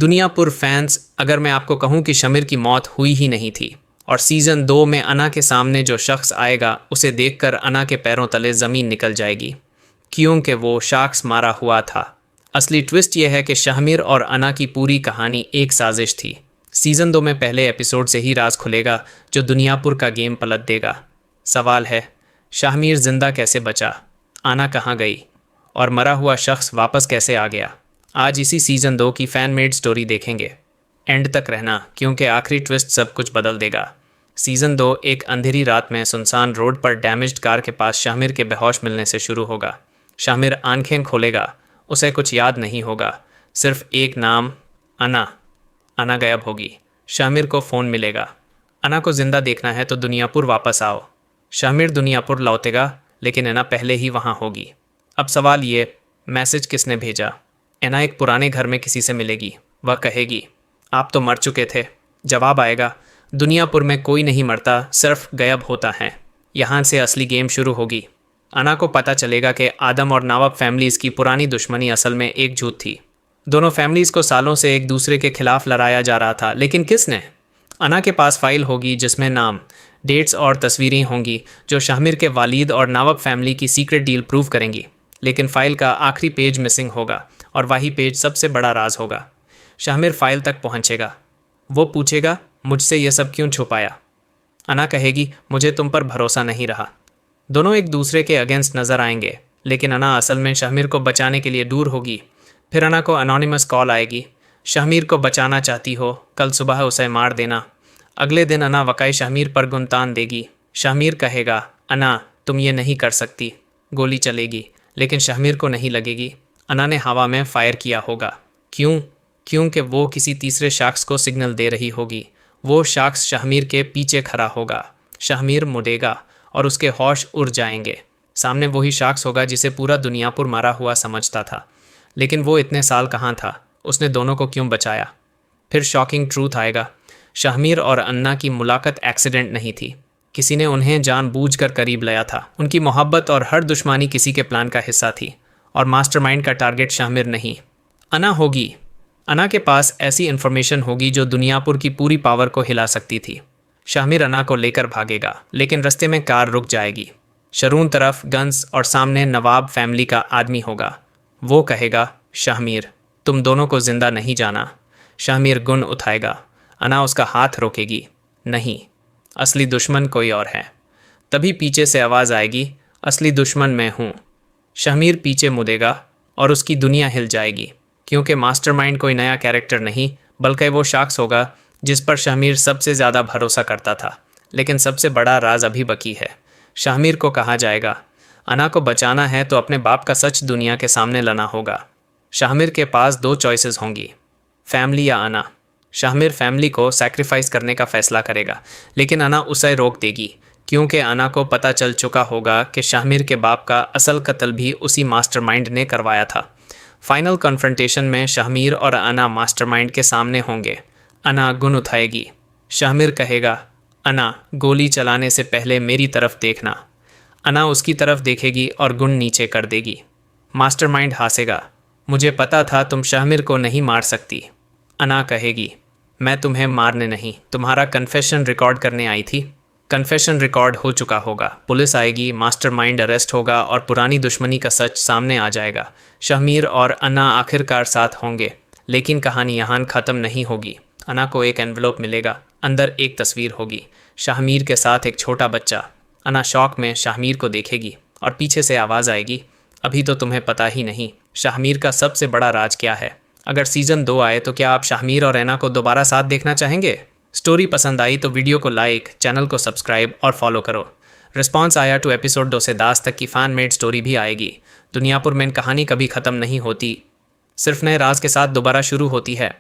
Duniyapur fans, अगर मैं आपको कहूं कि शमीर की मौत हुई ही नहीं थी और सीज़न 2 में अना के सामने जो शख्स आएगा उसे देखकर अना के पैरों तले ज़मीन निकल जाएगी, क्योंकि वो शख्स मारा हुआ था। असली ट्विस्ट यह है कि शाहमीर और अना की पूरी कहानी एक साजिश थी। सीज़न 2 में पहले एपिसोड से ही राज खुलेगा जो दुनियापुर का गेम पलट देगा। सवाल है, शाहमीर जिंदा कैसे बचा, अना कहाँ गई और मरा हुआ शख्स वापस कैसे आ गया? आज इसी सीज़न 2 की फ़ैन मेड स्टोरी देखेंगे। एंड तक रहना, क्योंकि आखिरी ट्विस्ट सब कुछ बदल देगा। सीज़न 2 एक अंधेरी रात में सुनसान रोड पर डैमेज्ड कार के पास शाहमीर के बेहोश मिलने से शुरू होगा। शाहमीर आंखें खोलेगा, उसे कुछ याद नहीं होगा, सिर्फ एक नाम, अना। अना गायब होगी। शाहमीर को फ़ोन मिलेगा, अना को ज़िंदा देखना है तो दुनियापुर वापस आओ। शाहमीर दुनियापुर लौटेगा, लेकिन अना पहले ही वहाँ होगी। अब सवाल ये, मैसेज किसने भेजा? अना एक पुराने घर में किसी से मिलेगी। वह कहेगी, आप तो मर चुके थे। जवाब आएगा, दुनियापुर में कोई नहीं मरता, सिर्फ गायब होता है। यहाँ से असली गेम शुरू होगी। अना को पता चलेगा कि आदम और नवाब फैमिलीज़ की पुरानी दुश्मनी असल में एक झूठ थी। दोनों फैमिलीज़ को सालों से एक दूसरे के खिलाफ लड़ाया जा रहा था, लेकिन किसने? अना के पास फाइल होगी जिसमें नाम, डेट्स और तस्वीरें होंगी जो शाहमीर के वालिद और नवाब फैमिली की सीक्रेट डील प्रूव करेंगी। लेकिन फाइल का आखिरी पेज मिसिंग होगा और वही पेज सबसे बड़ा राज होगा। शाहमीर फाइल तक पहुंचेगा। वो पूछेगा, मुझसे ये सब क्यों छुपाया? अना कहेगी, मुझे तुम पर भरोसा नहीं रहा। दोनों एक दूसरे के अगेंस्ट नज़र आएंगे, लेकिन अना असल में शाहमीर को बचाने के लिए दूर होगी। फिर अना को अनोनिमस कॉल आएगी, शाहमीर को बचाना चाहती हो, कल सुबह उसे मार देना। अगले दिन अना वकाई शाहमीर पर गुनतान देगी। शाहमीर कहेगा, अना तुम ये नहीं कर सकती। गोली चलेगी, लेकिन शाहमीर को नहीं लगेगी। अना ने हवा में फायर किया होगा। क्यों? क्योंकि वो किसी तीसरे शख्स को सिग्नल दे रही होगी। वो शख्स शाहमीर के पीछे खड़ा होगा। शाहमीर मुड़ेगा और उसके होश उड़ जाएंगे। सामने वही शख्स होगा जिसे पूरा दुनियापुर मारा हुआ समझता था। लेकिन वो इतने साल कहाँ था? उसने दोनों को क्यों बचाया? फिर शॉकिंग ट्रूथ आएगा, शाहमीर और अन्ना की मुलाकात एक्सीडेंट नहीं थी। किसी ने उन्हें जानबूझकर करीब लाया था। उनकी मोहब्बत और हर दुश्मनी किसी के प्लान का हिस्सा थी, और मास्टरमाइंड का टारगेट शाहमीर नहीं, अना होगी। अना के पास ऐसी इन्फॉर्मेशन होगी जो दुनियापुर की पूरी पावर को हिला सकती थी। शाहमीर अना को लेकर भागेगा, लेकिन रास्ते में कार रुक जाएगी। शरून तरफ गन्स और सामने नवाब फैमिली का आदमी होगा। वो कहेगा, शाहमीर तुम दोनों को जिंदा नहीं जाना। शाहमीर गन उठाएगा। अना उसका हाथ रोकेगी, नहीं, असली दुश्मन कोई और है। तभी पीछे से आवाज़ आएगी, असली दुश्मन मैं हूँ। शाहमीर पीछे मुड़ेगा और उसकी दुनिया हिल जाएगी, क्योंकि मास्टरमाइंड कोई नया कैरेक्टर नहीं, बल्कि वो शख्स होगा जिस पर शाहमीर सबसे ज़्यादा भरोसा करता था। लेकिन सबसे बड़ा राज अभी बाकी है। शाहमीर को कहा जाएगा, अना को बचाना है तो अपने बाप का सच दुनिया के सामने लाना होगा। शाहमीर के पास दो चॉइसेस होंगी, फैमिली या अना। शाहमीर फैमिली को सैक्रिफाइस करने का फैसला करेगा, लेकिन अना उसे रोक देगी, क्योंकि अना को पता चल चुका होगा कि शाहमीर के बाप का असल कत्ल भी उसी मास्टरमाइंड ने करवाया था। फाइनल कन्फ्रंटेशन में शाहमीर और अना मास्टरमाइंड के सामने होंगे। अना गन उठाएगी। शाहमीर कहेगा, अना गोली चलाने से पहले मेरी तरफ देखना। अना उसकी तरफ देखेगी और गन नीचे कर देगी। मास्टरमाइंड हंसेगा, मुझे पता था तुम शाहमीर को नहीं मार सकती। अना कहेगी, मैं तुम्हें मारने नहीं, तुम्हारा कन्फेशन रिकॉर्ड करने आई थी। कन्फेशन रिकॉर्ड हो चुका होगा। पुलिस आएगी, मास्टरमाइंड अरेस्ट होगा और पुरानी दुश्मनी का सच सामने आ जाएगा। शाहमीर और अना आखिरकार साथ होंगे, लेकिन कहानी यहाँ ख़त्म नहीं होगी। अना को एक एनवलप मिलेगा, अंदर एक तस्वीर होगी, शाहमीर के साथ एक छोटा बच्चा। अना शौक में शाहमीर को देखेगी और पीछे से आवाज़ आएगी, अभी तो तुम्हें पता ही नहीं शाहमीर का सबसे बड़ा राज क्या है। अगर सीज़न 2 आए तो क्या आप शाहमीर और अना को दोबारा साथ देखना चाहेंगे? स्टोरी पसंद आई तो वीडियो को लाइक, चैनल को सब्सक्राइब और फॉलो करो। रिस्पॉन्स आया तो एपिसोड 2 से 10 तक की फ़ैन मेड स्टोरी भी आएगी। दुनियापुर में कहानी कभी ख़त्म नहीं होती, सिर्फ नए राज के साथ दोबारा शुरू होती है।